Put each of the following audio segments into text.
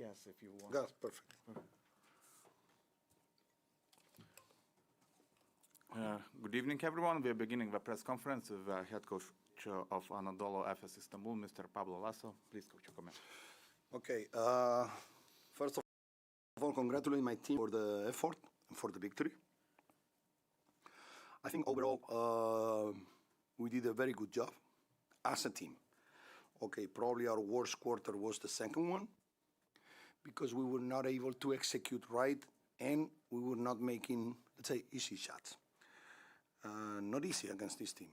gas if you want. Gas, perfect. Good evening, everyone. We are beginning the press conference with head coach of Anadolu Efes Istanbul, Mr. Pablo Lasso. Please, coach, your comment. Okay. First of all, congratulate my team for the effort and for the victory. I think overall we did a very good job as a team. Okay, probably our worst quarter was the second one because we were not able to execute right and we were not making, let's say, easy shots. Not easy against this team.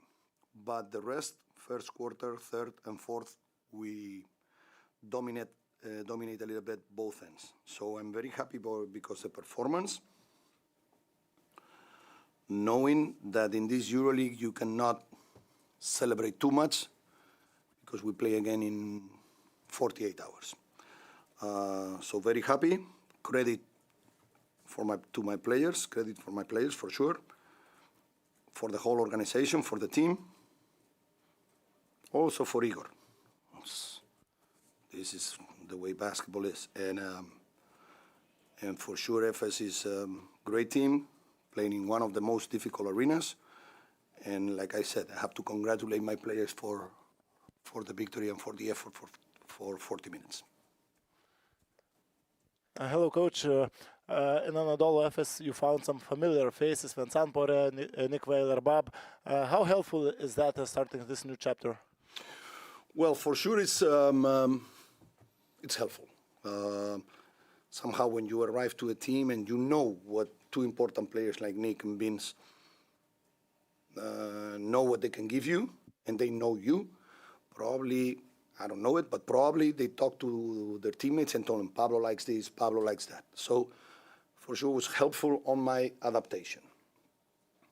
But the rest, first quarter, third and fourth, we dominate a little bit both ends. So I'm very happy because the performance, knowing that in this EuroLeague you cannot celebrate too much because we play again in 48 hours. So very happy. Credit to my players, credit for my players for sure, for the whole organization, for the team, also for Igor. This is the way basketball is. And for sure Efes is a great team, playing in one of the most difficult arenas. And like I said, I have to congratulate my players for the victory and for the effort for 40 minutes. Hello, coach. In Anadolu Efes, you found some familiar faces, Vincent Pore, Nick Weiler-Bob. How helpful is that starting this new chapter? Well, for sure it's helpful. Somehow when you arrive to a team and you know what two important players like Nick and Vince know what they can give you, and they know you, probably, I don't know it, but probably they talk to their teammates and told them, Pablo likes this, Pablo likes that. So for sure it was helpful on my adaptation.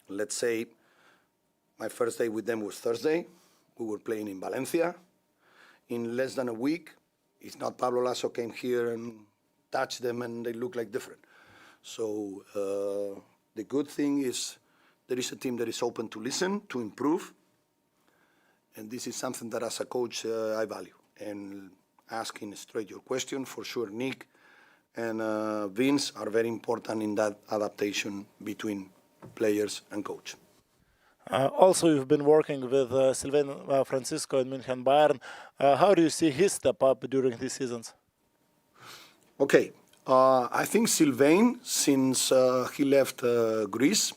Let's say my first day with them was Thursday. We were playing in Valencia. In less than a week, it's not Pablo Lasso came here and touched them and they look like different. So the good thing is there is a team that is open to listen, to improve. And this is something that as a coach I value. And asking straight your question, for sure Nick and Vince are very important in that adaptation between players and coach. Also, you've been working with Sylvain Francisco in München Bayern. How do you see his step up during these seasons? Okay, I think Sylvain, since he left Greece,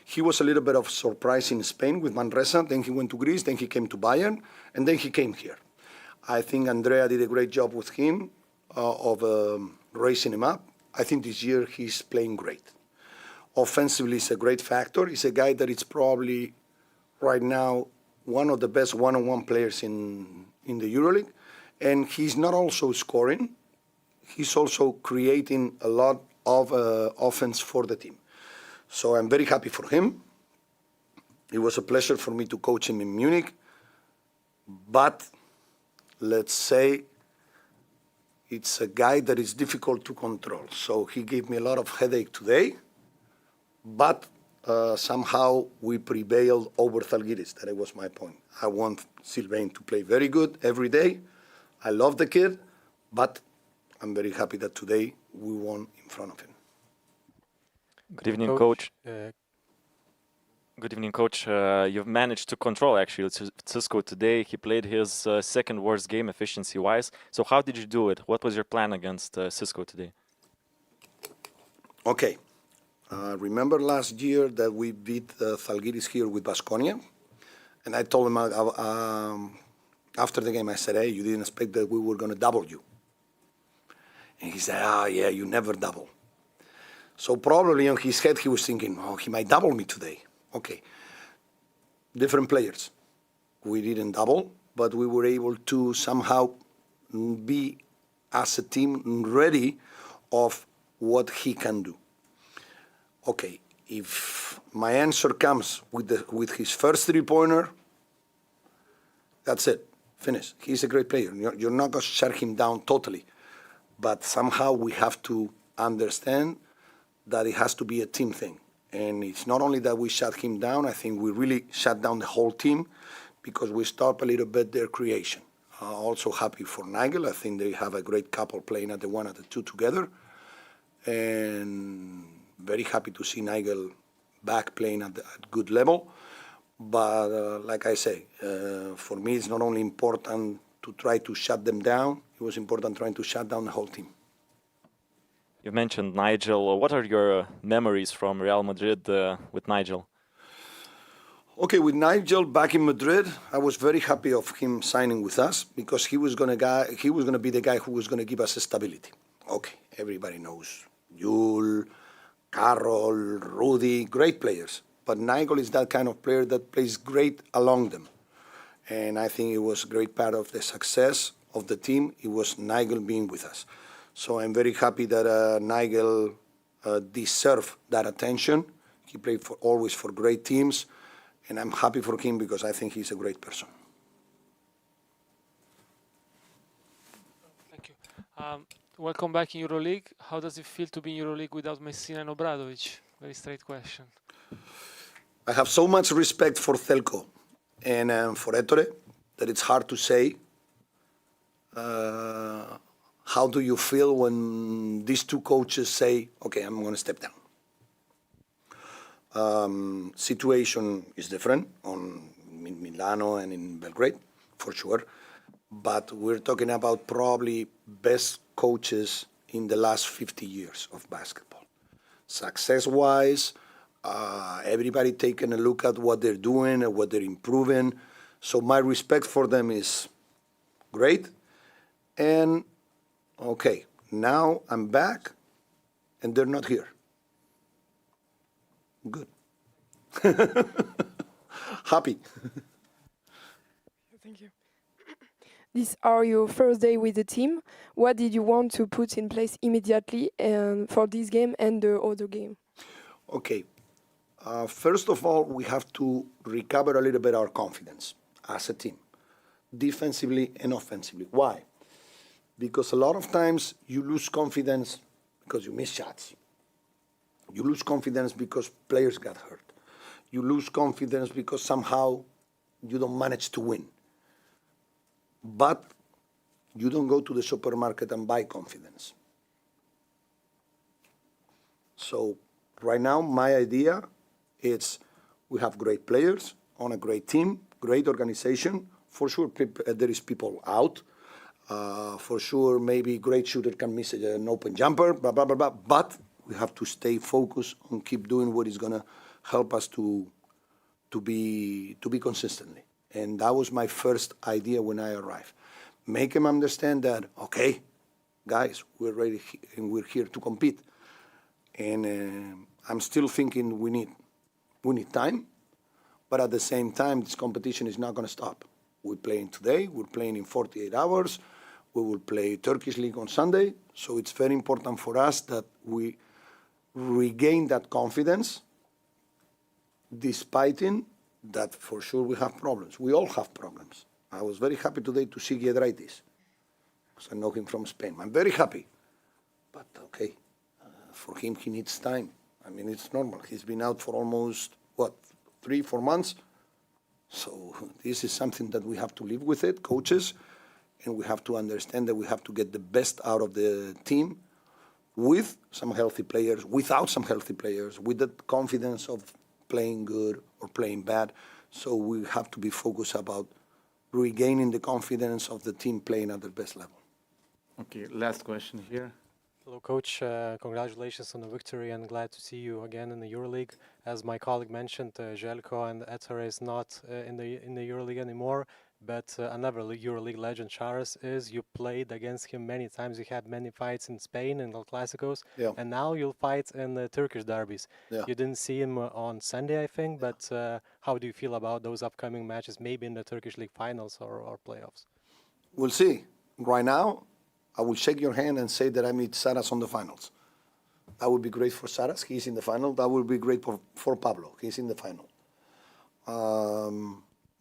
he was a little bit of a surprise in Spain with Manresa. Then he went to Greece, then he came to Bayern, and then he came here. I think Andrea did a great job with him of raising him up. I think this year he's playing great. Offensively, he's a great factor. He's a guy that is probably right now one of the best one-on-one players in the EuroLeague. And he's not also scoring. He's also creating a lot of offense for the team. So I'm very happy for him. It was a pleasure for me to coach him in Munich. But let's say it's a guy that is difficult to control. So he gave me a lot of headache today. But somehow we prevailed over Zalgiris. That was my point. I want Sylvain to play very good every day. I love the kid, but I'm very happy that today we won in front of him. Good evening, coach. Good evening, coach. You've managed to control actually Cisco today. He played his second worst game efficiency-wise. So how did you do it? What was your plan against Cisco today? Okay. Remember last year that we beat Zalgiris here with Baskonia? And I told him after the game, I said, hey, you didn't expect that we were going to double you. And he said, yeah, you never double. So probably in his head he was thinking, oh, he might double me today. Okay. Different players. We didn't double, but we were able to somehow be, as a team, ready of what he can do. Okay, if my answer comes with his first three-pointer, that's it, finish. He's a great player. You're not going to shut him down totally. But somehow we have to understand that it has to be a team thing. And it's not only that we shut him down, I think we really shut down the whole team because we stopped a little bit their creation. Also happy for Nigel. I think they have a great couple playing at the 1 and the 2 together. And very happy to see Nigel back playing at good level. But like I say, for me it's not only important to try to shut them down, it was important trying to shut down the whole team. You mentioned Nigel. What are your memories from Real Madrid with Nigel? Okay, with Nigel back in Madrid, I was very happy of him signing with us because he was gonna be the guy who was gonna give us stability. Okay, everybody knows Yul, Carroll, Rudy, great players. But Nigel is that kind of player that plays great along them. And I think it was a great part of the success of the team. It was Nigel being with us. So I'm very happy that Nigel deserved that attention. He played always for great teams. And I'm happy for him because I think he's a great person. Thank you. Welcome back in EuroLeague. How does it feel to be in EuroLeague without Messina and Obradovic? Very straight question. I have so much respect for Zelko and for Ettore that it's hard to say. How do you feel when these two coaches say, okay, I'm going to step down? Situation is different in Milano and in Belgrade, for sure. But we're talking about probably best coaches in the last 50 years of basketball. Success-wise, everybody taking a look at what they're doing and what they're improving. So my respect for them is great. And, okay, now I'm back and they're not here. Good. Happy. Thank you. These are your first day with the team. What did you want to put in place immediately for this game and the other game? Okay. First of all, we have to recover a little bit our confidence as a team, defensively and offensively. Why? Because a lot of times you lose confidence because you miss shots. You lose confidence because players got hurt. You lose confidence because somehow you don't manage to win. But you don't go to the supermarket and buy confidence. So right now, my idea is we have great players on a great team, great organization. For sure, there is people out. For sure, maybe great shooter can miss an open jumper, blah, blah, blah, blah. But we have to stay focused on keep doing what is going to help us to be consistently. And that was my first idea when I arrived. Make them understand that, okay, guys, we're ready and we're here to compete. And I'm still thinking we need time, but at the same time, this competition is not going to stop. We're playing today, we're playing in 48 hours, we will play Turkish League on Sunday, so it's very important for us that we regain that confidence, despite that for sure we have problems. We all have problems. I was very happy today to see Giedraitis, because I know him from Spain. I'm very happy, but okay, for him he needs time. I mean, it's normal. He's been out for almost, 3-4 months? So this is something that we have to live with it, coaches, and we have to understand that we have to get the best out of the team with some healthy players, without some healthy players, with the confidence of playing good or playing bad. So we have to be focused about regaining the confidence of the team playing at their best level. Okay, last question here. Hello, Coach. Congratulations on the victory and glad to see you again in the EuroLeague. As my colleague mentioned, Željko and Ettore is not in the EuroLeague anymore, but another EuroLeague legend, Charas, is. You played against him many times. You had many fights in Spain in El Clásicos, and now you'll fight in the Turkish derbies. Yeah. You didn't see him on Sunday, I think, but how do you feel about those upcoming matches, maybe in the Turkish League finals or playoffs? We'll see. Right now, I will shake your hand and say that I meet Saras on the finals. That would be great for Saras. He's in the final. That would be great for Pablo. He's in the final.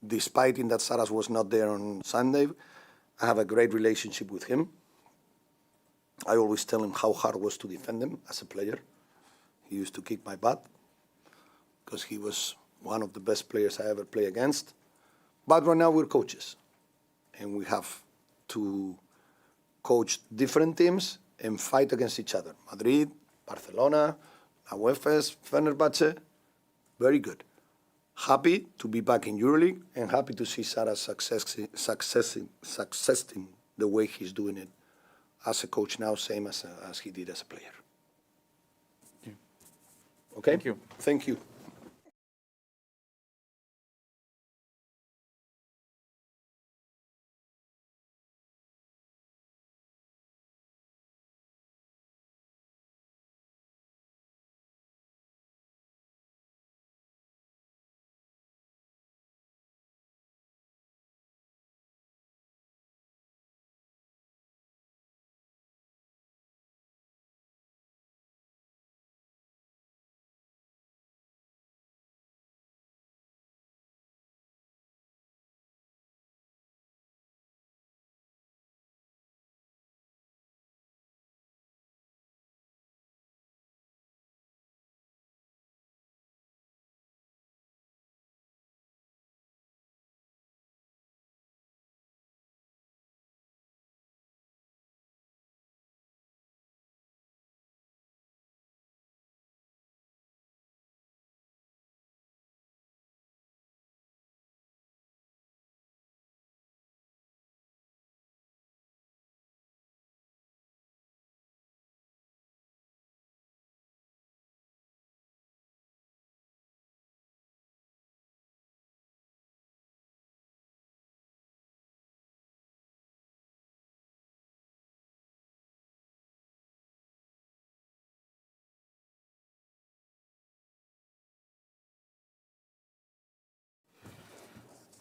Despite that Saras was not there on Sunday, I have a great relationship with him. I always tell him how hard it was to defend him as a player. He used to kick my butt because he was one of the best players I ever played against. But right now we're coaches. and we have to coach different teams and fight against each other. Madrid, Barcelona, Anadolu Efes, Fenerbahce, very good. Happy to be back in EuroLeague and happy to see Sara successing the way he's doing it as a coach now, same as he did as a player. Okay? Thank you. Thank you.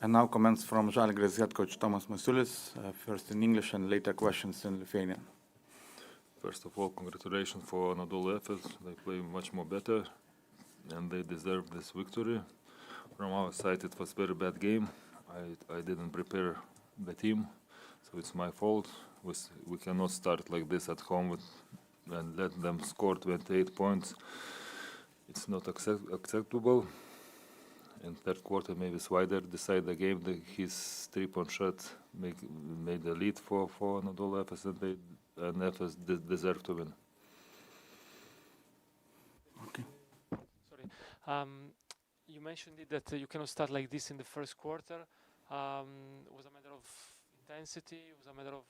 And now comments from Žalgiris head coach Tomas Masiulis, first in English and later questions in Lithuanian. First of all, congratulations for Anadolu Efes. They play much more better and they deserve this victory. From our side, it was a very bad game. I didn't prepare the team, so it's my fault. We cannot start like this at home and let them score 28 points. It's not acceptable. In third quarter, maybe Swider decided the game. His three-point shot made the lead for Anadolu Efes, and Efes deserved to win. Okay. Sorry. You mentioned it that you cannot start like this in the first quarter. It was a matter of intensity. It was a matter of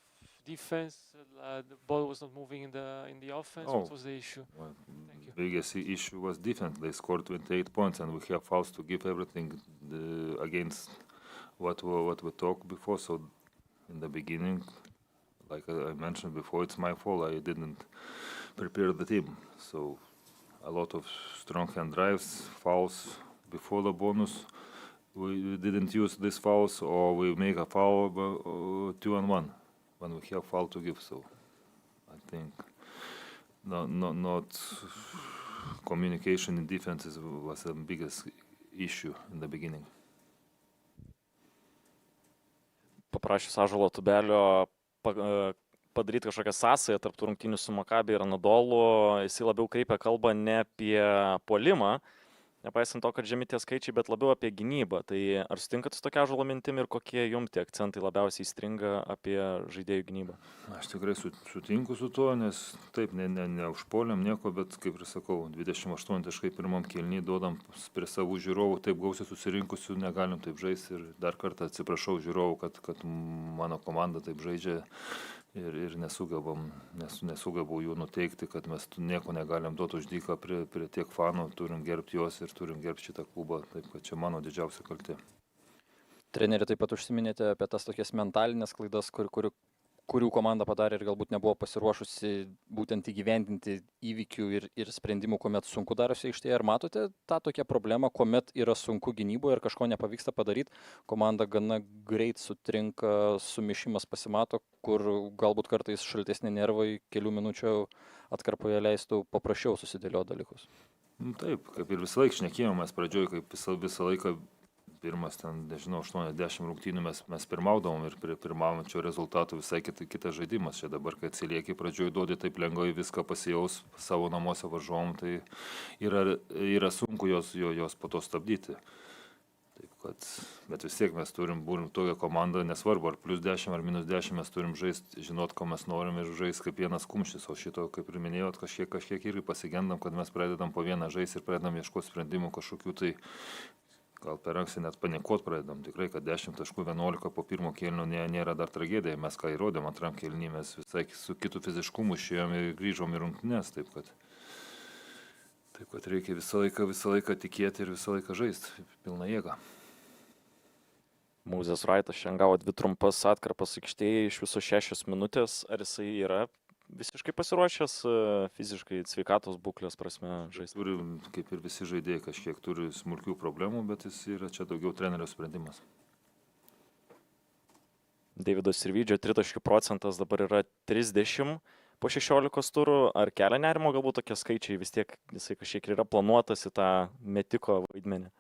defense. The ball was not moving in the offense. Oh. What was the issue? Well, Thank you. biggest issue was defense. They scored 28 points, and we have fouls to give everything against what we talked before. So, in the beginning, like I mentioned before, it's my fault. I didn't prepare the team. So, a lot of strong hand drives, fouls before the bonus. We didn't use these fouls, or we make a foul 2-on-1 when we have foul to give. So, I think not communication in defense was the biggest issue in the beginning. Paprašęs Ąžuolo Tubelio padaryti kažkokią sąsają tarp tų rungtynių su Maccabi ir Anadolu, jisai labiau kreipia kalbą ne apie puolimą, nepaisant to, kad žemi tie skaičiai, bet labiau apie gynybą. Tai ar sutinkat su tokia Ąžuolo mintim ir kokie jums tie akcentai labiausiai įstringa apie žaidėjų gynybą? Aš tikrai sutinku su tuo, nes taip, neužpuolėm nieko, bet kaip ir sakau, 28 taškai pirmam kėliny duodam prie savų žiūrovų, taip gausiai susirinkusių, negalim taip žaisti ir dar kartą atsiprašau žiūrovų, kad mano komanda taip žaidžia ir nesugebau jų nuteikti, kad mes nieko negalim duoti už dyką prie tiek fanų, turim gerbti juos ir turim gerbti šitą klubą, taip kad čia mano didžiausia kaltė. Treneri, taip pat užsiminėte apie tas tokias mentalinės klaidas, kurių komanda padarė ir galbūt nebuvo pasiruošusi būtent įgyvendinti įvykių ir sprendimų, kuomet sunku darosi aikštėje. Ar matote tą tokią problemą, kuomet yra sunku gynyboje ir kažko nepavyksta padaryti, komanda gana greit sutrinka, sumišimas pasimato, kur galbūt kartais šaltesni nervai kelių minučių atkarpoje leistų paprasčiau susidėlioti dalykus? Taip, kaip ir visą laiką šnekėjom, mes pradžioj, kaip visą laiką pirmas, 80 rungtynių mes pirmaudavom ir prie pirmaujančio rezultatų visai kitas žaidimas. Čia dabar, kai atsilieki pradžioj duodi taip lengvai viską pasijaus savo namuose varžovom, tai yra sunku jos po to stabdyti. Taip, kad, bet vis tiek mes turim tokią komandą, nesvarbu, ar plus 10 ar minus 10, mes turim žaisti, žinot, ko mes norim ir žaisti kaip vienas kumštis, o šito, kaip ir minėjot, kažkiek irgi pasigendam, kad mes pradedam po vieną žaisti ir pradedam ieškoti sprendimų kažkokių, tai gal per anksti net panikuot pradedam. Tikrai, kad 10 taškų 11 po pirmo kėlinio nėra dar tragedija, mes ką įrodėm antram kėlinį, mes visai su kitu fiziškumu išėjom ir grįžom į rungtynes, taip kad reikia visą laiką tikėti ir visą laiką žaisti pilną jėgą. Mozės Raitas šiandien gavo 2 trumpas atkarpas aikštėje iš viso 6 minutės. Ar jisai yra visiškai pasiruošęs fiziškai sveikatos būklės prasme žaisti? Turi, kaip ir visi žaidėjai, kažkiek turi smulkių problemų, bet jis yra čia daugiau trenerio sprendimas. Deivido Sirvydžio tritaškių procentas dabar yra 30 po 16 turų. Ar kelia nerimo galbūt tokie skaičiai? Vis tiek jisai kažkiek yra planuotas į tą metiko vaidmenį.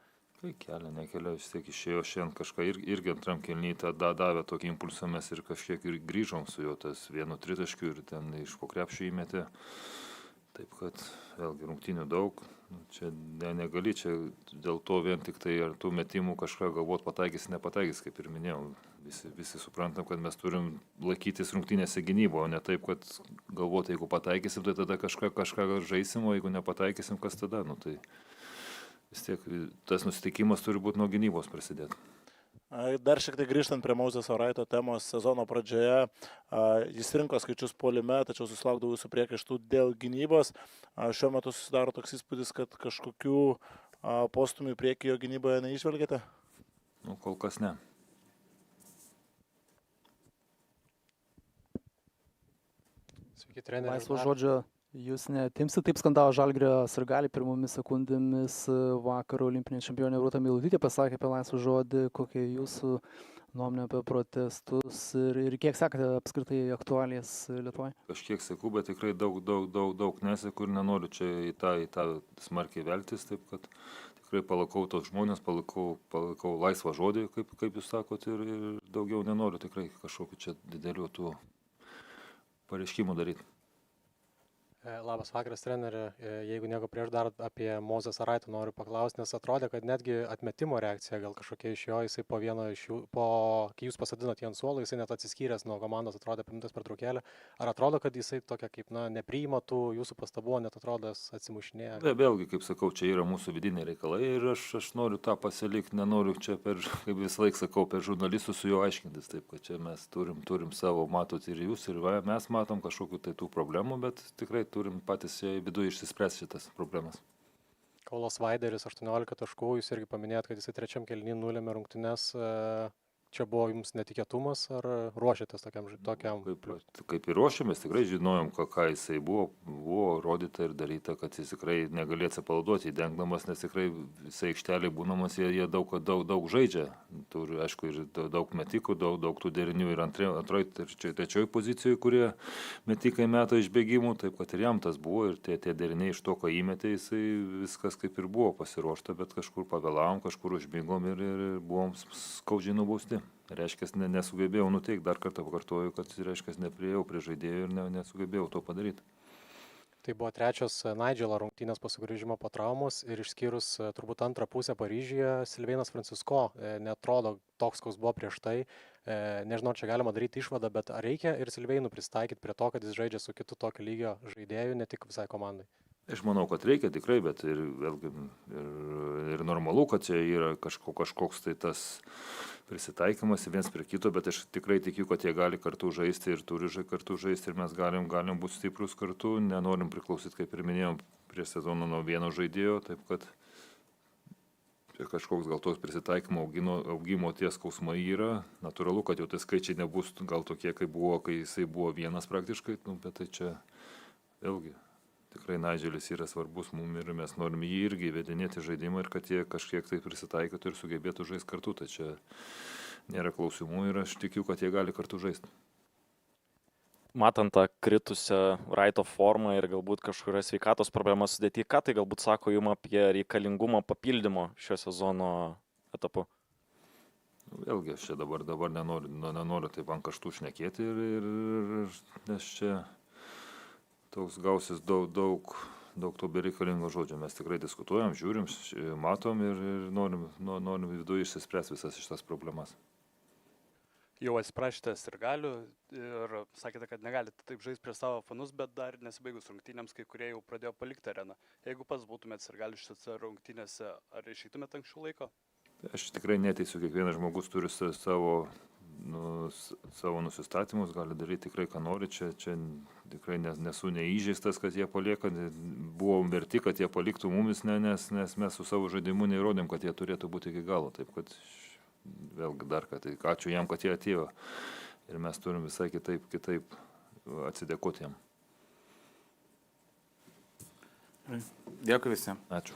Tai nekelia, vis tiek išėjo šiandien kažką irgi antram kėliny davė tokį impulsą, mes ir kažkiek ir grįžom su juo tas 1 tritaškiu ir ten iš po krepšio įmetė. Taip kad vėlgi rungtynių daug, čia negali, čia dėl to vien tik tai ar tų metimų kažką galvot pataikys, nepataikys, kaip ir minėjau. Visi suprantam, kad mes turim laikytis rungtynėse gynybo, o ne taip, kad galvoti, jeigu pataikysim, tai tada kažką žaisim, o jeigu nepataikysim, kas tada, tai vis tiek tas nusiteikimas turi būti nuo gynybos prasidėti. Dar šiek tiek grįžtant prie Mozėso Raito temos sezono pradžioje, jis rinko skaičius puolime, tačiau susilaukdavo jūsų priekaištų dėl gynybos. Šiuo metu susidaro toks įspūdis, kad kažkokių postumių priekį jo gynyboje neižvelgiate? Kol kas ne. Sveiki, treneri. Laisvo žodžio. Jūs netimsit, taip skandavo Žalgirio sirgaliai pirmomis sekundėmis vakar olimpinė čempionė Rūta Meilutytė pasakė apie laisvą žodį. Kokia jūsų nuomonė apie protestus ir kiek sekate apskritai aktualijas Lietuvoje? Kažkiek seku, bet tikrai daug neseku ir nenoriu čia į tą smarkiai veltis, taip kad tikrai palaikau tos žmonės, palaikau laisvą žodį, kaip jūs sakot, ir daugiau nenoriu tikrai kažkokiu čia didelių tų pareiškimų daryti. Labas vakaras, treneri. Jeigu nieko prieš dar apie Mozėsą Raitą noriu paklausti, nes atrodė, kad netgi atmetimo reakcija gal kažkokia iš jo, jisai po vieno iš jų, kai jūs pasodinot jį ant suolo, jisai net atsiskyręs nuo komandos, atrodė per minutės pertraukėlę. Ar atrodo, kad jisai tokia kaip, nepriima tų jūsų pastabų, net atrodo atsimušinėja? Vėlgi, kaip sakau, čia yra mūsų vidiniai reikalai ir aš noriu tą pasilikti, nenoriu čia kaip visą laiką sakau, per žurnalistus su juo aiškintis, taip kad čia mes turim savo, matot ir jūs, ir mes matom kažkokių tai tų problemų, bet tikrai turim patys viduje išsispręsti šitas problemas. Kaulas Vaideris 18 taškų, jūs irgi paminėjot, kad jisai trečiam kėliny nulėmė rungtynes. Čia buvo jums netikėtumas ar ruošėtės tokiam? Kaip ir ruošėmės, tikrai žinojom, ką jisai buvo rodyta ir daryta, kad jis tikrai negalėjo atsipalaiduoti įdengdamas, nes tikrai visai aikšteliai būnamas, jie daug žaidžia. Turi, aišku, ir daug metikų, daug tų derinių ir antroji, trečioji pozicijoje, kurie metikai meta iš bėgimų, taip kad ir jam tas buvo ir tie deriniai iš to, ko įmetė, jisai viskas kaip ir buvo pasiruošta, bet kažkur pavėlavom, kažkur užbėgom ir buvom skaudžiai nubausti. Reiškia, nesugebėjau nuteikti, dar kartą pakartoju, kad reiškia, nepriejau prie žaidėjų ir nesugebėjau to padaryti. Tai buvo trečios Nigelo rungtynės po sugrįžimo po traumos ir išskyrus turbūt antrą pusę Paryžiuje, Silveinas Francisko netrodo toks, koks buvo prieš tai. Nežinau, čia galima daryti išvadą, bet ar reikia ir Silveinų pristaikyti prie to, kad jis žaidžia su kitu tokio lygio žaidėjų, ne tik visai komandai? Aš manau, kad reikia tikrai, bet ir vėlgi ir normalu, kad čia yra kažkoks tai tas prisitaikymas viens prie kito, bet aš tikrai tikiu, kad jie gali kartu žaisti ir turi kartu žaisti ir mes galim būti stiprus kartu, nenorim priklausyti, kaip ir minėjom, prie sezono nuo vieno žaidėjo, taip kad kažkoks gal tos prisitaikymo augimo tie skausmai yra. Natūralu, kad jau tai skaičiai nebus gal tokie, kaip buvo, kai jisai buvo vienas praktiškai, bet tai čia vėlgi. Tikrai Nigelis yra svarbus mums ir mes norim jį irgi įvedinėti žaidimą ir kad jie kažkiek tai prisitaikytų ir sugebėtų žaisti kartu. Tai čia nėra klausimų ir aš tikiu, kad jie gali kartu žaisti. Matant tą kritusią Raito formą ir galbūt kažkuria sveikatos problema sudėti, ką tai galbūt sako jums apie reikalingumą papildymo šio sezono etapu? Vėlgi, aš čia dabar nenoriu taip ant kaštų šnekėti ir nes čia toks gausis daug daug to bereikalingo žodžio. Mes tikrai diskutuojam, žiūrim, matom ir norim viduje išsispręsti visas šitas problemas. Jau atsiprašėte sirgalių ir sakėte, kad negalite taip žaisti prie savo fanus, bet dar nesibaigus rungtynėms, kai kurie jau pradėjo palikti areną. Jeigu pats būtumėt sirgalių šitose rungtynėse, ar išeitumėt anksčiau laiko? Aš tikrai neteisiu, kiekvienas žmogus turi savo nusistatymus, gali daryti tikrai, ką nori. Čia tikrai nesu neįžeistas, kad jie palieka. Buvom verti, kad jie paliktų mumis, nes mes su savo žaidimu neįrodėm, kad jie turėtų būti iki galo. Taip, kad vėlgi dar kartą, ačiū jam, kad jie atėjo. Ir mes turim visai kitaip atsidėkoti jam. Dėkui visiems. Ačiū.